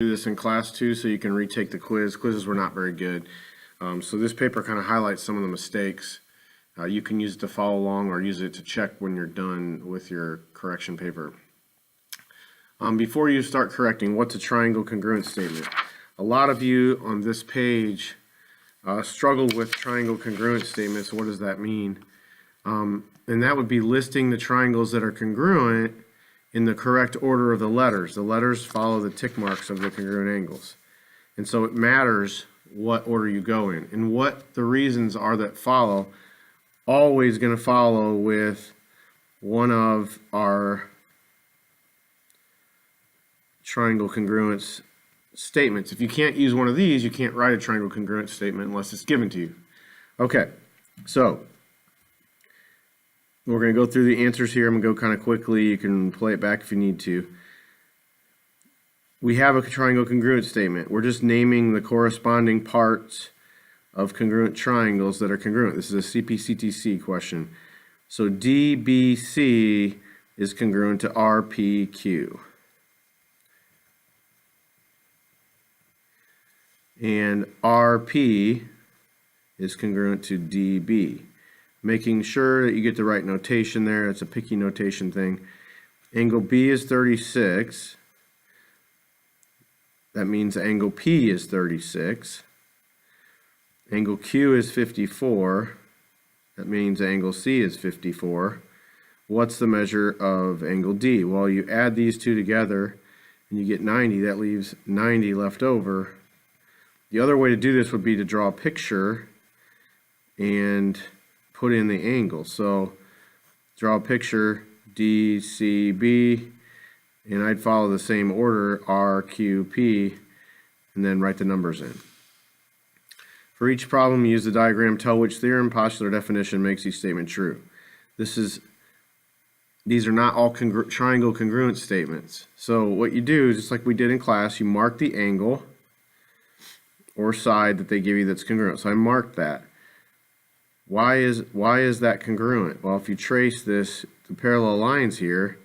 Do this in class too, so you can retake the quiz. Quizzes were not very good. So this paper kind of highlights some of the mistakes. You can use it to follow along or use it to check when you're done with your correction paper. Before you start correcting, what's a triangle congruent statement? A lot of you on this page struggle with triangle congruent statements. What does that mean? And that would be listing the triangles that are congruent in the correct order of the letters. The letters follow the tick marks of the congruent angles. And so it matters what order you go in. And what the reasons are that follow, always going to follow with one of our triangle congruence statements. If you can't use one of these, you can't write a triangle congruent statement unless it's given to you. Okay, so we're going to go through the answers here. I'm going to go kind of quickly. You can play it back if you need to. We have a triangle congruent statement. We're just naming the corresponding parts of congruent triangles that are congruent. This is a CP/CTC question. So DBC is congruent to RPQ. And RP is congruent to DB. Making sure that you get the right notation there. It's a picky notation thing. Angle B is 36. That means angle P is 36. Angle Q is 54. That means angle C is 54. What's the measure of angle D? Well, you add these two together and you get 90. That leaves 90 left over. The other way to do this would be to draw a picture and put in the angle. So draw a picture DCB, and I'd follow the same order RQP, and then write the numbers in. For each problem, use the diagram, tell which theorem, postular definition makes each statement true. These are not all triangle congruent statements. So what you do, just like we did in class, you mark the angle or side that they give you that's congruent. So I marked that. Why is that congruent? Well, if you trace this, the parallel lines here,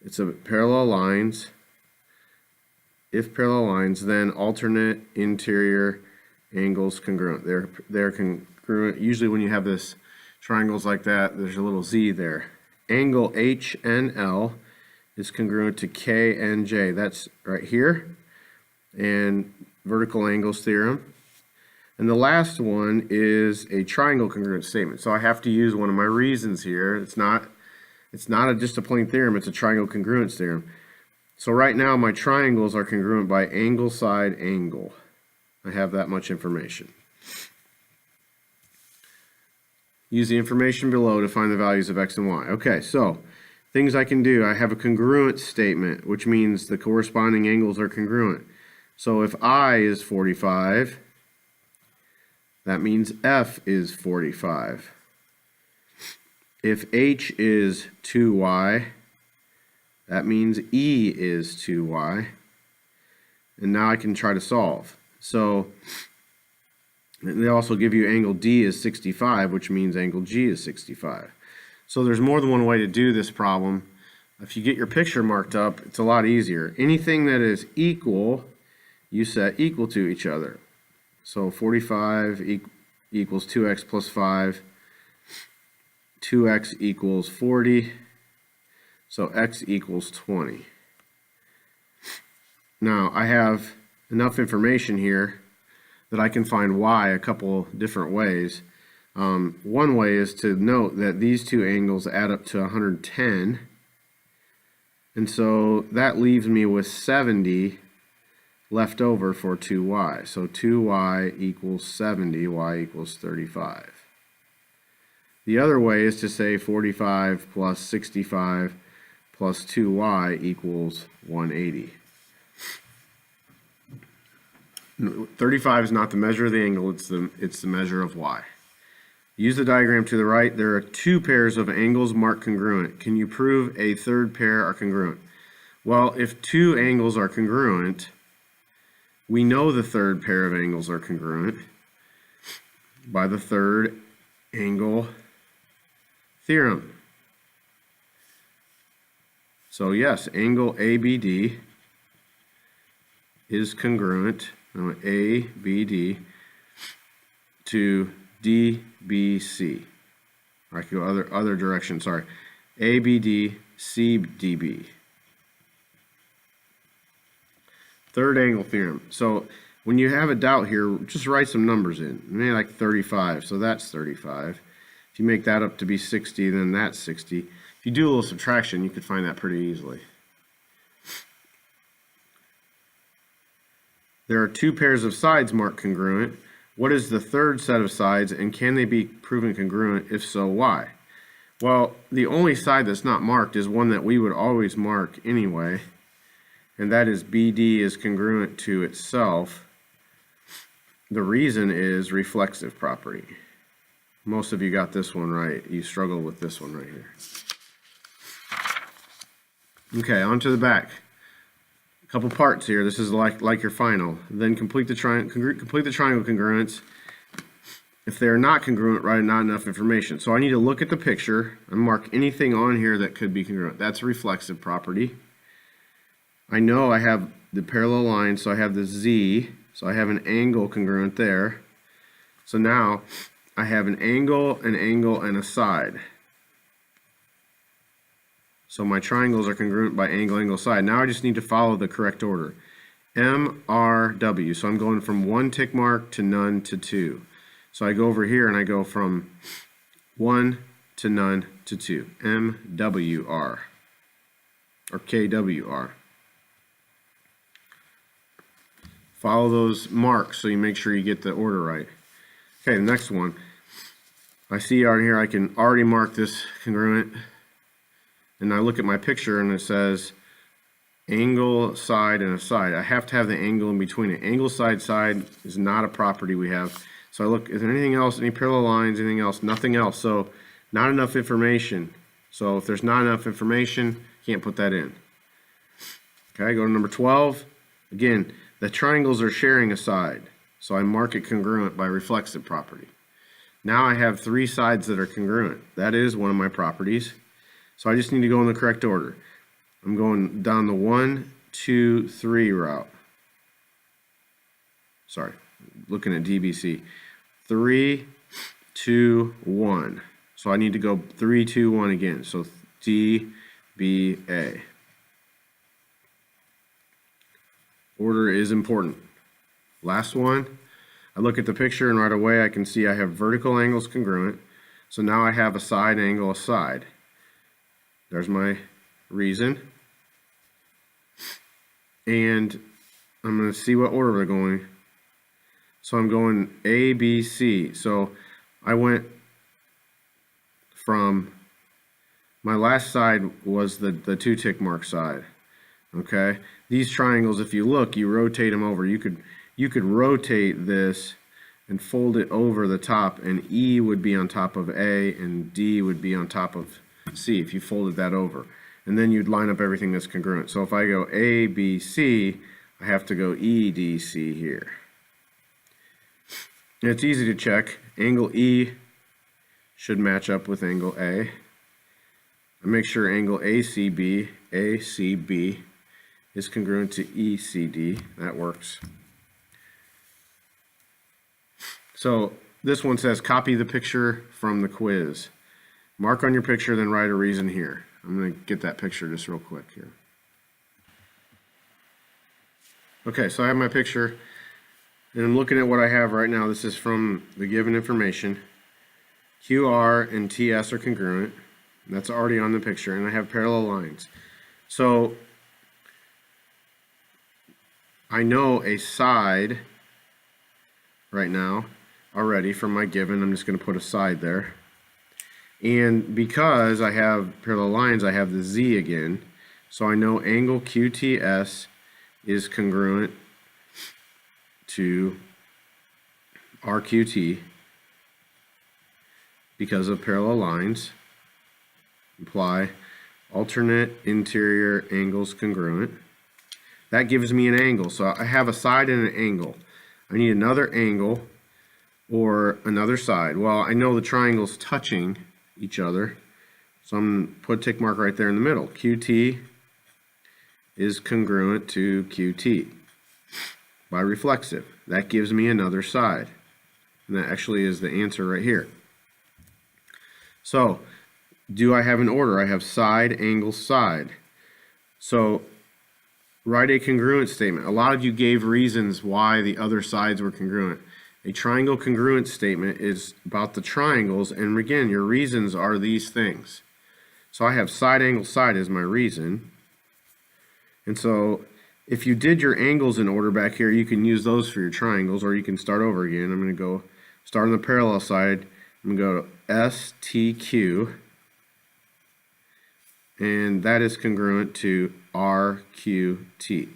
it's a parallel lines. If parallel lines, then alternate interior angles congruent. They're congruent. Usually when you have this triangles like that, there's a little Z there. Angle HNL is congruent to KNJ. That's right here. And vertical angles theorem. And the last one is a triangle congruent statement. So I have to use one of my reasons here. It's not just a plain theorem, it's a triangle congruence theorem. So right now my triangles are congruent by angle, side, angle. I have that much information. Use the information below to find the values of x and y. Okay, so things I can do. I have a congruent statement, which means the corresponding angles are congruent. So if I is 45, that means F is 45. If H is 2y, that means E is 2y. And now I can try to solve. So they also give you angle D is 65, which means angle G is 65. So there's more than one way to do this problem. If you get your picture marked up, it's a lot easier. Anything that is equal, you set equal to each other. So 45 equals 2x plus 5. 2x equals 40. So x equals 20. Now I have enough information here that I can find y a couple different ways. One way is to note that these two angles add up to 110. And so that leaves me with 70 left over for 2y. So 2y equals 70, y equals 35. The other way is to say 45 plus 65 plus 2y equals 180. 35 is not the measure of the angle, it's the measure of y. Use the diagram to the right. There are two pairs of angles marked congruent. Can you prove a third pair are congruent? Well, if two angles are congruent, we know the third pair of angles are congruent by the third angle theorem. So yes, angle ABD is congruent, ABD, to DBC. I could go other direction, sorry. ABD, CDB. Third angle theorem. So when you have a doubt here, just write some numbers in. Maybe like 35, so that's 35. If you make that up to be 60, then that's 60. If you do a little subtraction, you could find that pretty easily. There are two pairs of sides marked congruent. What is the third set of sides, and can they be proven congruent? If so, why? Well, the only side that's not marked is one that we would always mark anyway, and that is BD is congruent to itself. The reason is reflexive property. Most of you got this one right. You struggle with this one right here. Okay, on to the back. A couple parts here. This is like your final. Then complete the triangle congruence. If they are not congruent, write not enough information. So I need to look at the picture and mark anything on here that could be congruent. That's reflexive property. I know I have the parallel line, so I have the Z, so I have an angle congruent there. So now I have an angle, and a side. So my triangles are congruent by angle, angle, side. Now I just need to follow the correct order. M, R, W. So I'm going from one tick mark to none to 2. So I go over here and I go from 1 to none to 2. M, W, R. Or K, W, R. Follow those marks so you make sure you get the order right. Okay, the next one. I see out here I can already mark this congruent. And I look at my picture and it says angle, side, and a side. I have to have the angle in between it. Angle, side, side is not a property we have. So I look, is there anything else, any parallel lines, anything else? Nothing else. So not enough information. So if there's not enough information, can't put that in. Okay, go to number 12. Again, the triangles are sharing a side. So I mark it congruent by reflexive property. Now I have 3 sides that are congruent. That is one of my properties. So I just need to go in the correct order. I'm going down the 1, 2, 3 route. Sorry, looking at DBC. 3, 2, 1. So I need to go 3, 2, 1 again. So D, B, A. Order is important. Last one. I look at the picture and right away I can see I have vertical angles congruent. So now I have a side angle, a side. There's my reason. And I'm going to see what order they're going. So I'm going A, B, C. So I went from, my last side was the 2 tick mark side. Okay? These triangles, if you look, you rotate them over. You could rotate this and fold it over the top, and E would be on top of A and D would be on top of C if you folded that over. And then you'd line up everything that's congruent. So if I go A, B, C, I have to go E, D, C here. And it's easy to check. Angle E should match up with angle A. I make sure angle ACB is congruent to ECD. That works. So this one says copy the picture from the quiz. Mark on your picture, then write a reason here. I'm going to get that picture just real quick here. Okay, so I have my picture, and I'm looking at what I have right now. This is from the given information. QR and TS are congruent. That's already on the picture, and I have parallel lines. So I know a side right now already from my given. I'm just going to put a side there. And because I have parallel lines, I have the Z again. So I know angle QTS is congruent to RQT because of parallel lines. Imply alternate interior angles congruent. That gives me an angle. So I have a side and an angle. I need another angle or another side. Well, I know the triangle's touching each other, so I'm going to put a tick mark right there in the middle. QT is congruent to QT. by reflexive. That gives me another side. And that actually is the answer right here. So, do I have an order? I have side, angle, side. So, write a congruent statement. A lot of you gave reasons why the other sides were congruent. A triangle congruent statement is about the triangles, and again, your reasons are these things. So I have side, angle, side as my reason. And so if you did your angles in order back here, you can use those for your triangles, or you can start over again. I'm going to go start on the parallel side. I'm going to go to S, T, Q. And that is congruent to R, Q, T.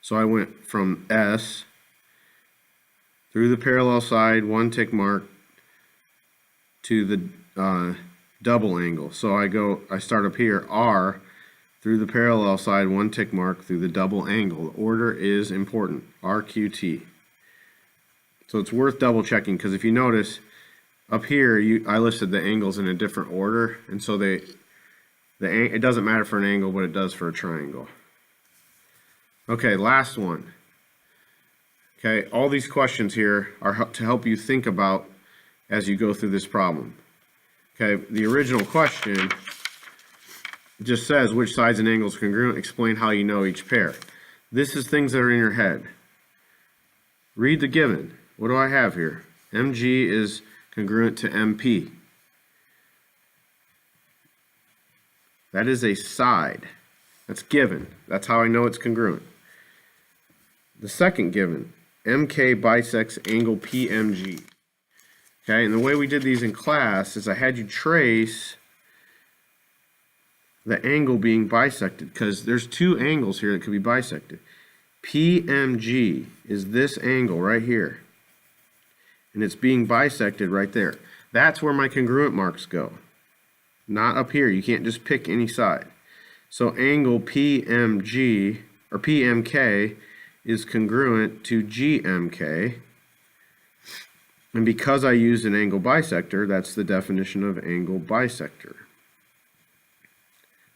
So I went from S through the parallel side, one tick mark, to the double angle. So I start up here, R, through the parallel side, one tick mark, through the double angle. The order is important, R, Q, T. So it's worth double checking, because if you notice, up here I listed the angles in a different order, and so it doesn't matter for an angle, but it does for a triangle. Okay, last one. Okay, all these questions here are to help you think about as you go through this problem. Okay, the original question just says which sides and angles are congruent. Explain how you know each pair. This is things that are in your head. Read the given. What do I have here? MG is congruent to MP. That is a side. That's given. That's how I know it's congruent. The second given, MK bisects angle PMG. Okay, and the way we did these in class is I had you trace the angle being bisected, because there's two angles here that could be bisected. PMG is this angle right here, and it's being bisected right there. That's where my congruent marks go, not up here. You can't just pick any side. So angle PMG, or PMK, is congruent to GMK. And because I used an angle bisector, that's the definition of angle bisector.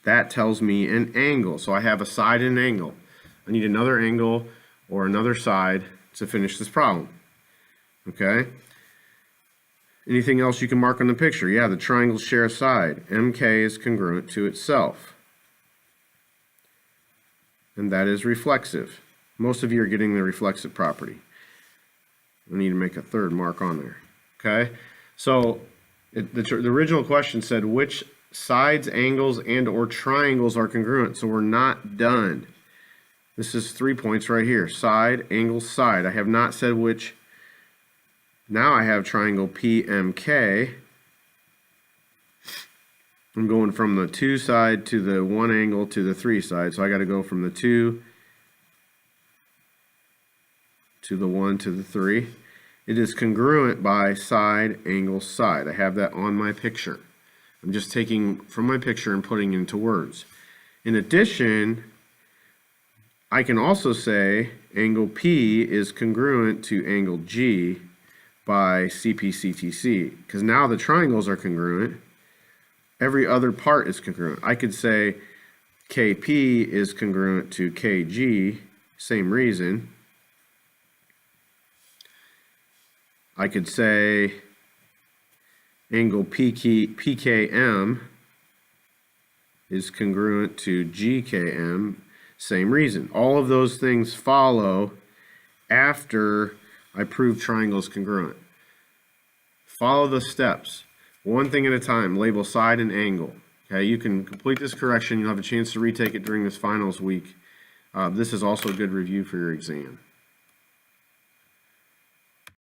That tells me an angle. So I have a side and an angle. I need another angle or another side to finish this problem. Okay? Anything else you can mark on the picture? Yeah, the triangles share a side. MK is congruent to itself. And that is reflexive. Most of you are getting the reflexive property. I need to make a third mark on there. Okay? So the original question said which sides, angles, and or triangles are congruent. So we're not done. This is 3 points right here. Side, angle, side. I have not said which. Now I have triangle PMK. I'm going from the 2 side to the 1 angle to the 3 side. So I got to go from the 2 to the 1 to the 3. It is congruent by side, angle, side. I have that on my picture. I'm just taking from my picture and putting into words. In addition, I can also say angle P is congruent to angle G by CPCTC, because now the triangles are congruent. Every other part is congruent. I could say KP is congruent to KG, same reason. I could say angle PKM is congruent to GKM, same reason. All of those things follow after I prove triangles congruent. Follow the steps, one thing at a time. Label side and angle. Okay, you can complete this correction. You'll have a chance to retake it during this finals week. This is also a good review for your exam.